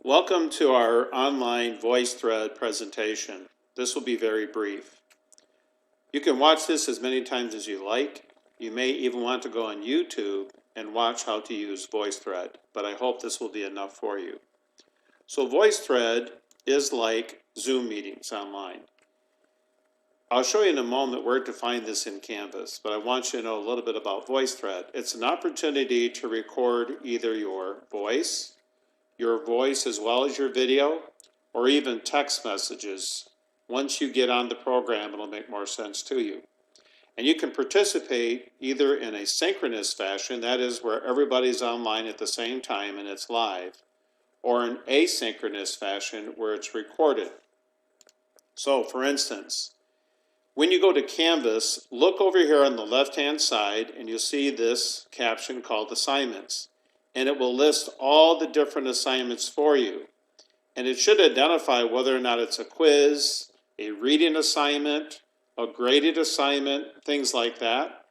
Welcome to our online VoiceThread presentation. This will be very brief. You can watch this as many times as you like. You may even want to go on YouTube and watch how to use VoiceThread, but I hope this will be enough for you. So VoiceThread is like Zoom meetings online. I'll show you in a moment where to find this in Canvas, but I want you to know a little bit about VoiceThread. It's an opportunity to record either your voice as well as your video, or even text messages. Once you get on the program, it'll make more sense to you. And you can participate either in a synchronous fashion, that is where everybody's online at the same time and it's live, or an asynchronous fashion where it's recorded. So for instance, when you go to Canvas, look over here on the left-hand side and you'll see this caption called Assignments. And it will list all the different assignments for you. And it should identify whether or not it's a quiz, a reading assignment, a graded assignment, things like that.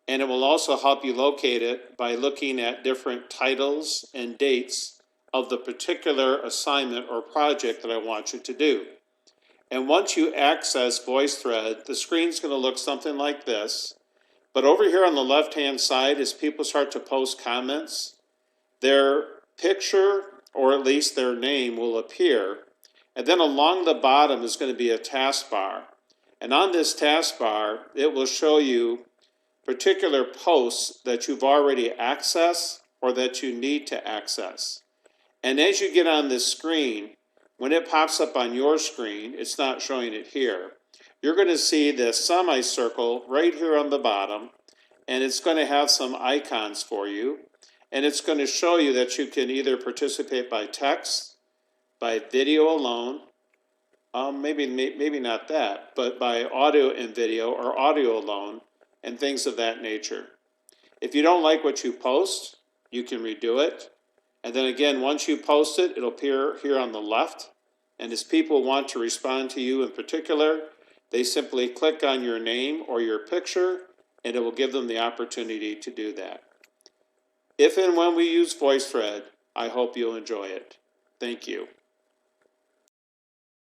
And it will also help you locate it by looking at different titles and dates of the particular assignment or project that I want you to do. And once you access VoiceThread, the screen's going to look something like this. But over here on the left-hand side, as people start to post comments, their picture, or at least their name, will appear. And then along the bottom is going to be a taskbar. And on this taskbar, it will show you particular posts that you've already accessed or that you need to access. And as you get on this screen, when it pops up on your screen, it's not showing it here. You're going to see this semicircle right here on the bottom, and it's going to have some icons for you. And it's going to show you that you can either participate by text, by video alone, maybe not that, but by audio and video or audio alone and things of that nature. If you don't like what you post, you can redo it. And then again, once you post it, it'll appear here on the left. And as people want to respond to you in particular, they simply click on your name or your picture, and it will give them the opportunity to do that. If and when we use VoiceThread, I hope you'll enjoy it. Thank you.